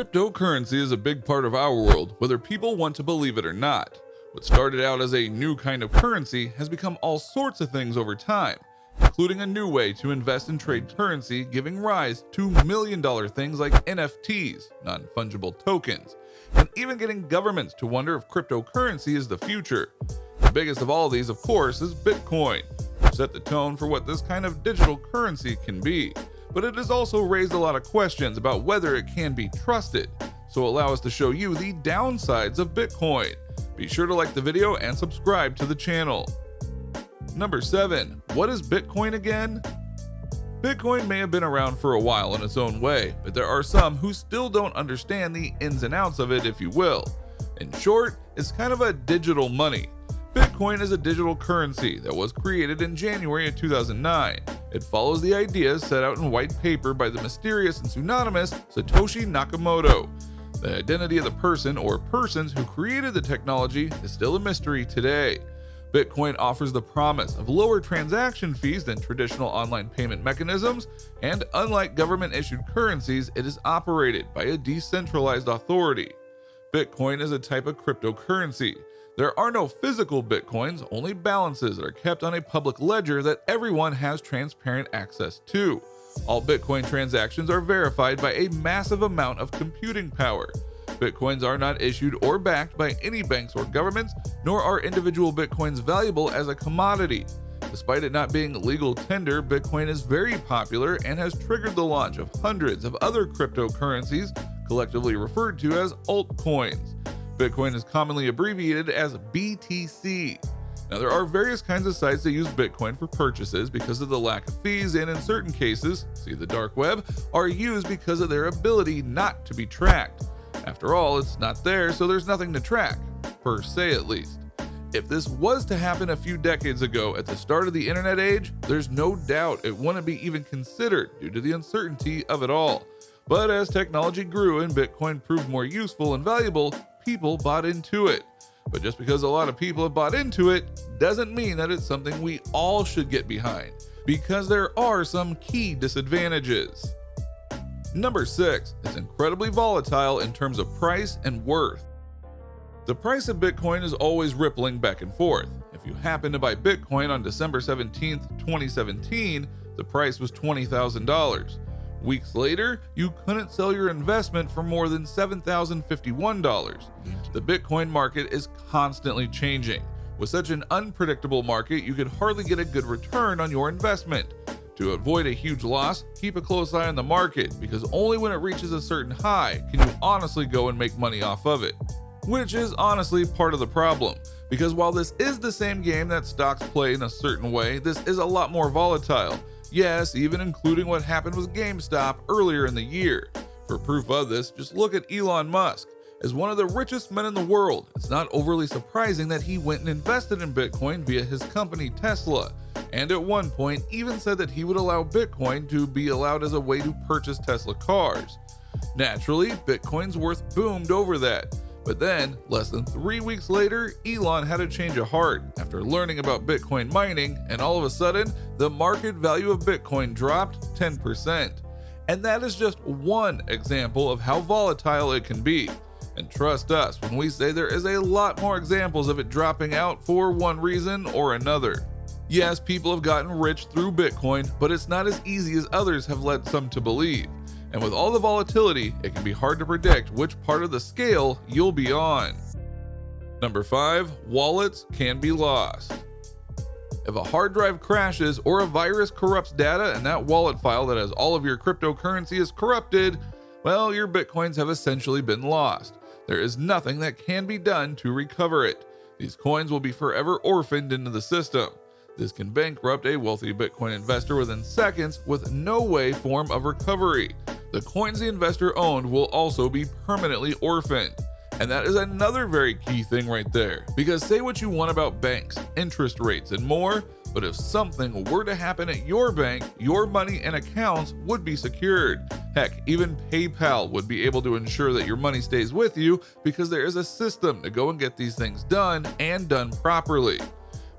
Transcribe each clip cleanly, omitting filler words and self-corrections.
Cryptocurrency is a big part of our world, whether people want to believe it or not. What started out as a new kind of currency has become all sorts of things over time, including a new way to invest and trade currency, giving rise to million-dollar things like NFTs, non-fungible tokens, and even getting governments to wonder if cryptocurrency is the future. The biggest of all these, of course, is Bitcoin, which set the tone for what this kind of digital currency can be. But it has also raised a lot of questions about whether it can be trusted, so allow us to show you the downsides of Bitcoin. Be sure to like the video and subscribe to the channel. Number 7. What is Bitcoin again? Bitcoin may have been around for a while in its own way, but there are some who still don't understand the ins and outs of it, if you will. In short, it's kind of a digital money. Bitcoin is a digital currency that was created in January of 2009. It follows the ideas set out in white paper by the mysterious and pseudonymous Satoshi Nakamoto. The identity of the person or persons who created the technology is still a mystery today. Bitcoin offers the promise of lower transaction fees than traditional online payment mechanisms, and unlike government-issued currencies, it is operated by a decentralized authority. Bitcoin is a type of cryptocurrency. There are no physical Bitcoins, only balances that are kept on a public ledger that everyone has transparent access to. All Bitcoin transactions are verified by a massive amount of computing power. Bitcoins are not issued or backed by any banks or governments, nor are individual Bitcoins valuable as a commodity. Despite it not being legal tender, Bitcoin is very popular and has triggered the launch of hundreds of other cryptocurrencies, collectively referred to as altcoins. Bitcoin is commonly abbreviated as BTC. Now, there are various kinds of sites that use Bitcoin for purchases because of the lack of fees, and in certain cases, see the dark web, are used because of their ability not to be tracked. After all, it's not there, so there's nothing to track, per se at least. If this was to happen a few decades ago at the start of the internet age, there's no doubt it wouldn't be even considered due to the uncertainty of it all. But as technology grew and Bitcoin proved more useful and valuable, people bought into it. But just because a lot of people have bought into it doesn't mean that it's something we all should get behind, because there are some key disadvantages. Number 6, it's incredibly volatile in terms of price and worth. The price of Bitcoin is always rippling back and forth. If you happen to buy Bitcoin on December 17, 2017, the price was $20,000. Weeks later, you couldn't sell your investment for more than $7,051. The Bitcoin market is constantly changing. With such an unpredictable market, you could hardly get a good return on your investment. To avoid a huge loss, keep a close eye on the market, because only when it reaches a certain high can you honestly go and make money off of it. Which is honestly part of the problem, because while this is the same game that stocks play in a certain way, this is a lot more volatile. Yes, even including what happened with GameStop earlier in the year. For proof of this, just look at Elon Musk. As one of the richest men in the world, it's not overly surprising that he went and invested in Bitcoin via his company Tesla, and at one point even said that he would allow Bitcoin to be allowed as a way to purchase Tesla cars. Naturally, Bitcoin's worth boomed over that. But then, less than 3 weeks later, Elon had a change of heart after learning about Bitcoin mining, and all of a sudden, the market value of Bitcoin dropped 10%. And that is just one example of how volatile it can be. And trust us when we say there is a lot more examples of it dropping out for one reason or another. Yes, people have gotten rich through Bitcoin, but it's not as easy as others have led some to believe. And with all the volatility, it can be hard to predict which part of the scale you'll be on. Number 5, wallets can be lost. If a hard drive crashes or a virus corrupts data and that wallet file that has all of your cryptocurrency is corrupted, well, your Bitcoins have essentially been lost. There is nothing that can be done to recover it. These coins will be forever orphaned into the system. This can bankrupt a wealthy Bitcoin investor within seconds with no form of recovery. The coins the investor owned will also be permanently orphaned. And that is another very key thing right there, because say what you want about banks, interest rates, and more, but if something were to happen at your bank, your money and accounts would be secured. Heck, even PayPal would be able to ensure that your money stays with you, because there is a system to go and get these things done and done properly.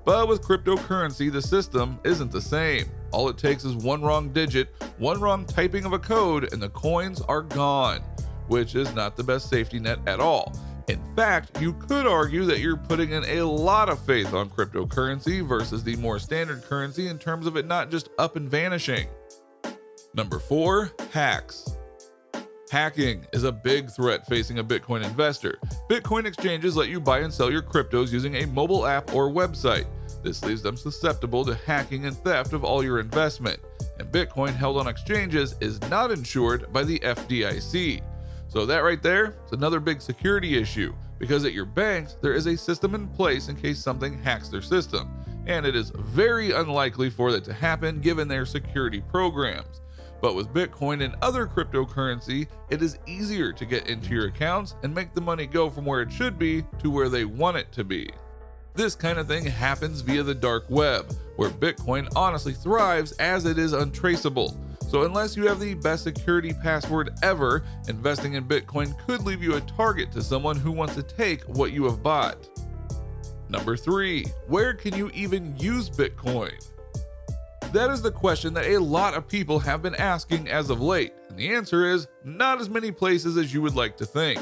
But with cryptocurrency, the system isn't the same. All it takes is one wrong digit, one wrong typing of a code, and the coins are gone. which is not the best safety net at all. In fact, you could argue that you're putting in a lot of faith on cryptocurrency versus the more standard currency in terms of it not just up and vanishing. Number 4, hacks. Hacking is a big threat facing a Bitcoin investor. Bitcoin exchanges let you buy and sell your cryptos using a mobile app or website. This leaves them susceptible to hacking and theft of all your investment. And Bitcoin held on exchanges is not insured by the FDIC. So that right there is another big security issue, because at your banks there is a system in place in case something hacks their system, and it is very unlikely for that to happen given their security programs. But with Bitcoin and other cryptocurrency, it is easier to get into your accounts and make the money go from where it should be to where they want it to be. This kind of thing happens via the dark web, where Bitcoin honestly thrives as it is untraceable. So unless you have the best security password ever, investing in Bitcoin could leave you a target to someone who wants to take what you have bought. Number 3, where can you even use Bitcoin? That is the question that a lot of people have been asking as of late, and the answer is not as many places as you would like to think.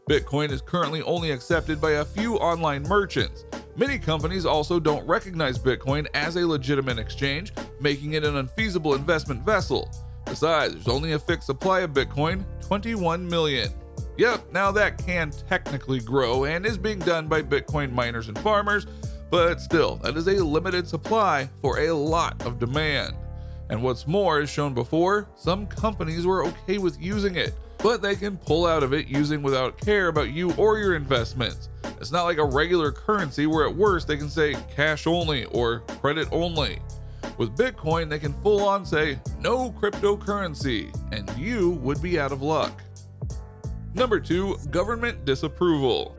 Bitcoin is currently only accepted by a few online merchants. Many companies also don't recognize Bitcoin as a legitimate exchange, making it an unfeasible investment vessel. Besides, there's only a fixed supply of Bitcoin, 21 million. Yep, now that can technically grow and is being done by Bitcoin miners and farmers, but still, that is a limited supply for a lot of demand. And what's more, as shown before, some companies were okay with using it, but they can pull out of it using without care about you or your investments. It's not like a regular currency where at worst they can say cash only or credit only. With Bitcoin, they can full on say no cryptocurrency, and you would be out of luck. Number 2, government disapproval.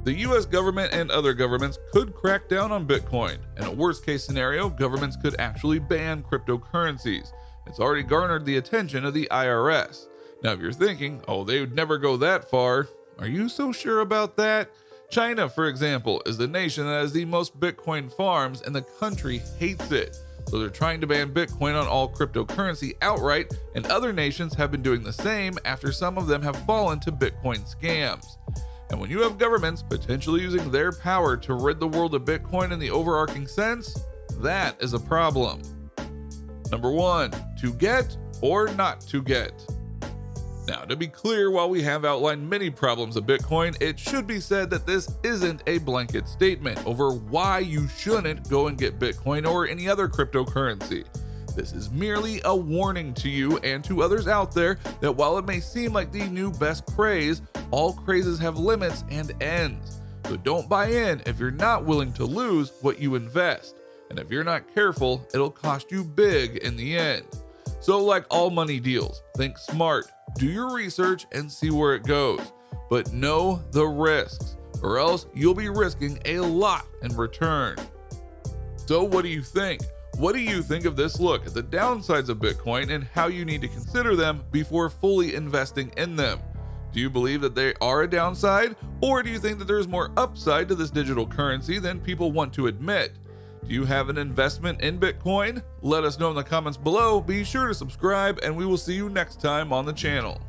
The US government and other governments could crack down on Bitcoin. In a worst case scenario, governments could actually ban cryptocurrencies. It's already garnered the attention of the IRS. Now if you're thinking, oh, they would never go that far, are you so sure about that? China, for example, is the nation that has the most Bitcoin farms, and the country hates it. So they're trying to ban Bitcoin on all cryptocurrency outright, and other nations have been doing the same after some of them have fallen to Bitcoin scams. And when you have governments potentially using their power to rid the world of Bitcoin in the overarching sense, that is a problem. Number 1, to get or not to get. Now, to be clear, while we have outlined many problems of Bitcoin, it should be said that this isn't a blanket statement over why you shouldn't go and get Bitcoin or any other cryptocurrency. This is merely a warning to you and to others out there that while it may seem like the new best craze, all crazes have limits and ends. So don't buy in if you're not willing to lose what you invest. And if you're not careful, it'll cost you big in the end. So like all money deals, think smart, do your research and see where it goes. But know the risks, or else you'll be risking a lot in return. So what do you think? What do you think of this look at the downsides of Bitcoin and how you need to consider them before fully investing in them? Do you believe that they are a downside, or do you think that there's more upside to this digital currency than people want to admit? Do you have an investment in Bitcoin? Let us know in the comments below. Be sure to subscribe, and we will see you next time on the channel.